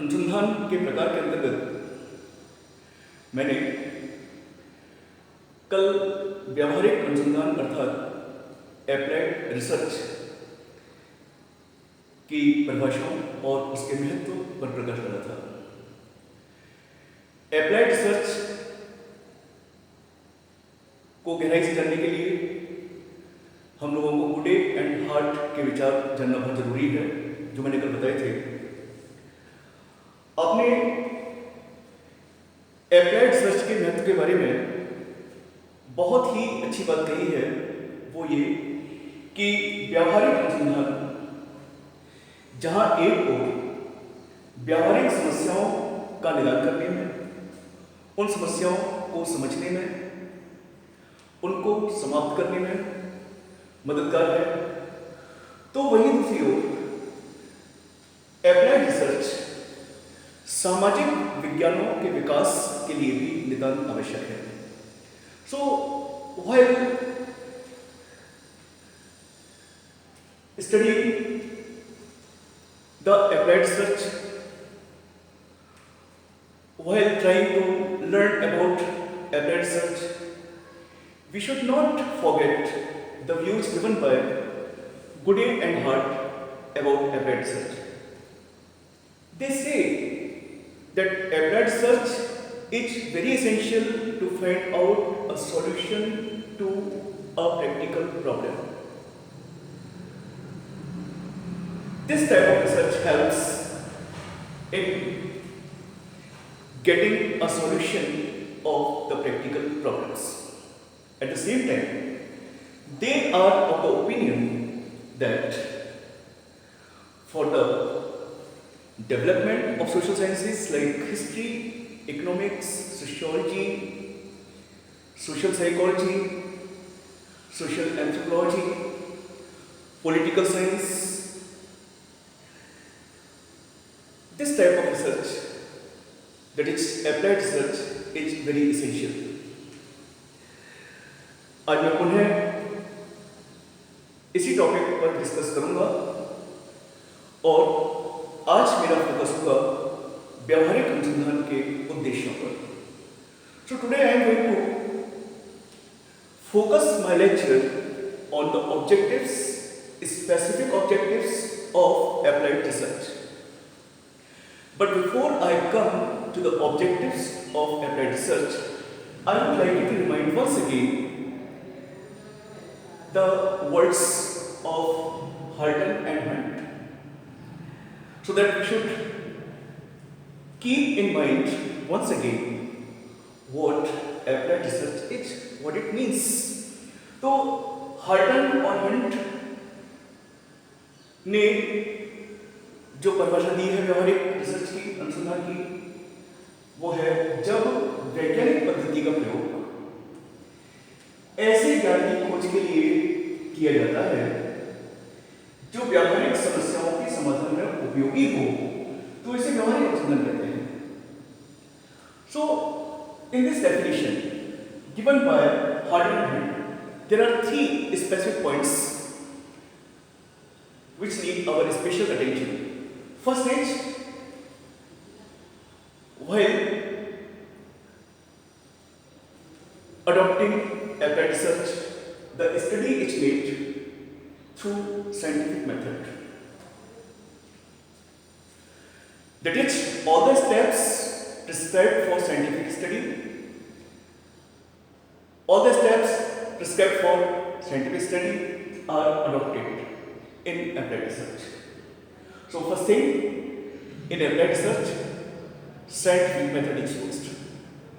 अनुसंधान के प्रकार के अंतर्गत मैंने कल व्यावहारिक अनुसंधान अर्थात एप्लाइड रिसर्च की परिभाषाओं और उसके महत्व पर प्रकाश डाला था। एप्लाइड रिसर्च को गहराई से जानने के लिए हम लोगों को गुडे एंड हार्ट के विचार जानना बहुत जरूरी है, जो मैंने कल बताए थे। आपने एप्लाइड रिसर्च के महत्व के बारे में बहुत ही अच्छी बात कही है, वो ये कि व्यावहारिक अनुसंधान जहां एक को व्यावहारिक समस्याओं का निदान करने में, उन समस्याओं को समझने में, उनको समाप्त करने में मददगार है, तो वहीं दूसरी ओर एप्लाइड रिसर्च सामाजिक विज्ञानों के विकास के लिए भी नितांत आवश्यक है। सो while studying the applied research, while trying to learn about applied research, we should not forget the views given by Gooding and Hart about applied research. They say that applied research is very essential to find out a solution to a practical problem. This type of research helps in getting a solution of the practical problems. At the same time, they are of the opinion that for the development of social sciences like history, economics, sociology, social psychology, social anthropology, political science, this type of research, that is applied research, is very essential. आज मैं पुनः इसी topic पर discuss करूंगा और आज मेरा focus होगा व्यावहारिक अनुसंधान के उद्देश्यों पर। So today I am going to focus my lecture on the objectives, specific objectives of applied research. But before I come to the objectives of applied research, I would like to remind once again the words of Hutton and Hunt, so that we should keep in mind once again what applied research is, what it means. तो Hutton और Hunt ने जो परिभाषा दी है व्यावहारिक research की, अनुसंधान की, वो है जब वैज्ञानिक पद्धति का प्रयोग ऐसे ज्ञान की खोज के लिए किया जाता है जो व्यावहारिक समस्याओं के समाधान में उपयोगी हो, तो इसे व्यावहारिक अनुसंधान कहते हैं। So, in this definition given by Hutton and Hunt, there are three specific points which need our special attention. First is, while adopting applied research, the study is made through scientific method. That is, all the steps prescribed for scientific study, all the steps prescribed for scientific study are adopted in applied research. So first thing, in applied research, scientific method is used.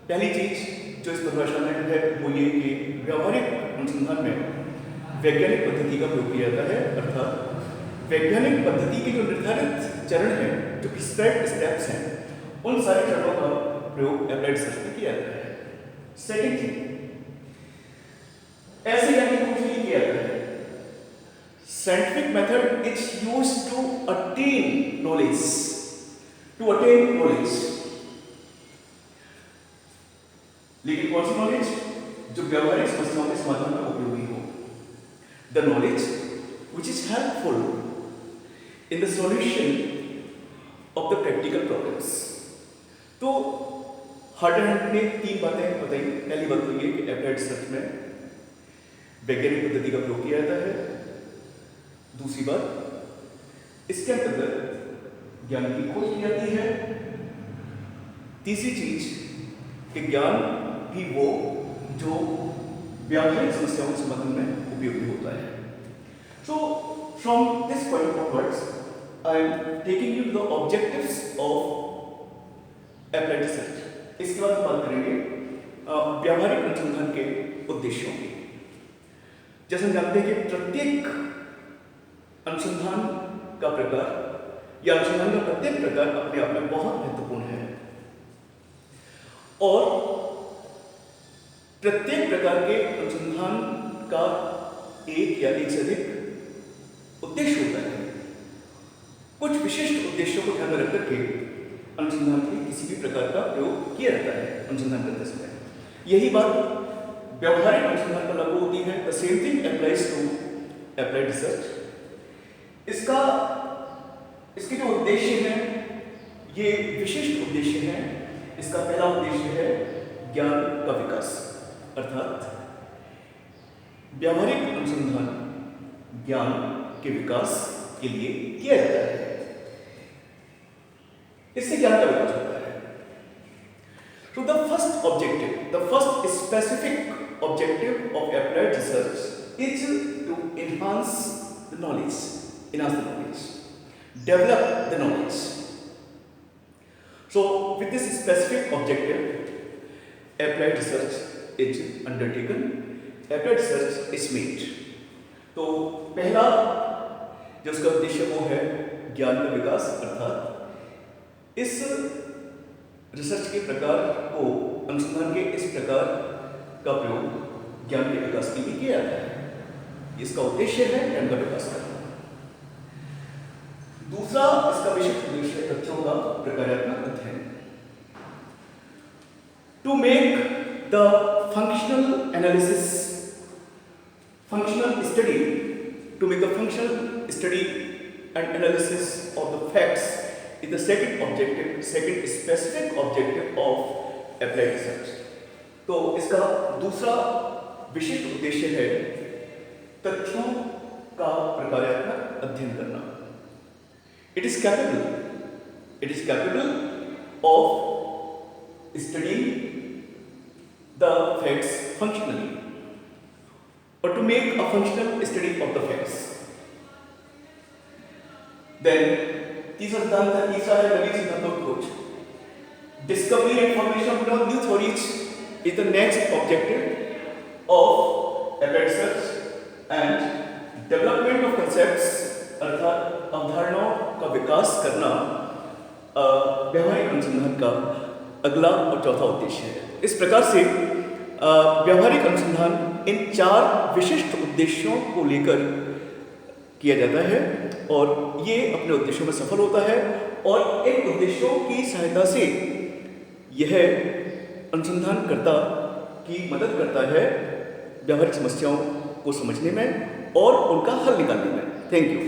पहली चीज जो इस परिभाषा में है वो ये कि व्यावहारिक अनुसंधान में वैज्ञानिक पद्धति का प्रयोग किया जाता है, अर्थात वैज्ञानिक पद्धति के जो निर्धारित चरण हैं, जो प्रिस्क्राइब्ड स्टेप्स हैं, उन सारे चरणों का प्रयोग एप्लाइड रिसर्च में किया जाता है। सेकंड थिंग, ऐसे ज्ञान की खोज नहीं किया जाता है। Scientific method is used to attain knowledge, लेकिन कौन सी नॉलेज? जो व्यावहारिक समस्याओं के समाधान में उपयोगी हो। The knowledge which is helpful in the solution of the practical problems. तो हार्टरहंट ने 3 बातें बताई। पहली बात तो ये कि एप्लाइड रिसर्च में वैज्ञानिक पद्धति का प्रयोग किया जाता है। दूसरी बात, इसके अंतर्गत ज्ञान की खोज की जाती है। तीसरी चीज कि ज्ञान भी वो जो व्यावहारिक समस्याओं के समाधान में उपयोगी होता है। So from this point onwards I am taking you to the objectives of applied research. इसके बाद हम बात करेंगे व्यावहारिक अनुसंधान के उद्देश्यों की। जैसे हम जानते हैं कि प्रत्येक अनुसंधान का प्रकार या अनुसंधान का प्रत्येक प्रकार अपने आप में बहुत महत्वपूर्ण है और प्रत्येक प्रकार के अनुसंधान का एक या एक से अधिक उद्देश्य होता है। कुछ विशिष्ट उद्देश्यों को ध्यान में रखकर के अनुसंधान के किसी भी प्रकार का प्रयोग किया जाता है अनुसंधान करते समय। यही बात व्यावहारिक अनुसंधान पर लागू होती है। The same thing applies to applied research. इसके जो उद्देश्य हैं ये विशिष्ट उद्देश्य हैं। इसका पहला उद्देश्य है ज्ञान का विकास, अर्थात व्यावहारिक अनुसंधान ज्ञान के विकास के लिए किया जाता है। इससे ज्ञान का विकास होता है। So the first objective, the first specific objective of applied research is to enhance the knowledge, develop the knowledge. So with this specific objective, applied research is undertaken, applied research is made. तो पहला जो उसका उद्देश्य वो है ज्ञान का विकास, अर्थात इस रिसर्च के प्रकार को, अनुसंधान के इस प्रकार का प्रयोग ज्ञान के विकास के लिए किया जाता है। इसका उद्देश्य है ज्ञान का विकास करना। दूसरा इसका विशिष्ट उद्देश्य है तथ्यों का प्रकारात्मक अध्ययन। To make the functional analysis, functional study, to make the functional study and analysis of the facts is the second objective, second specific objective of applied research. तो इसका दूसरा विशिष्ट उद्देश्य है तथ्यों का प्रकारात्मक अध्ययन करना। It is capable of studying the facts functionally or to make a functional study of the facts. Then तीसरा सिद्धांत है, तीसरा है नवीन सिद्धांतों की खोज। Discovery and formation of new theories is the next objective of applied research and development of concepts, अर्थात अवधारणाओं का विकास करना व्यावहारिक अनुसंधान का अगला और चौथा उद्देश्य है। इस प्रकार से व्यावहारिक अनुसंधान इन 4 विशिष्ट उद्देश्यों को लेकर किया जाता है और ये अपने उद्देश्यों में सफल होता है और इन उद्देश्यों की सहायता से यह अनुसंधानकर्ता की मदद करता है व्यावहारिक समस्याओं को समझने में और उनका हल निकालने में। Thank you.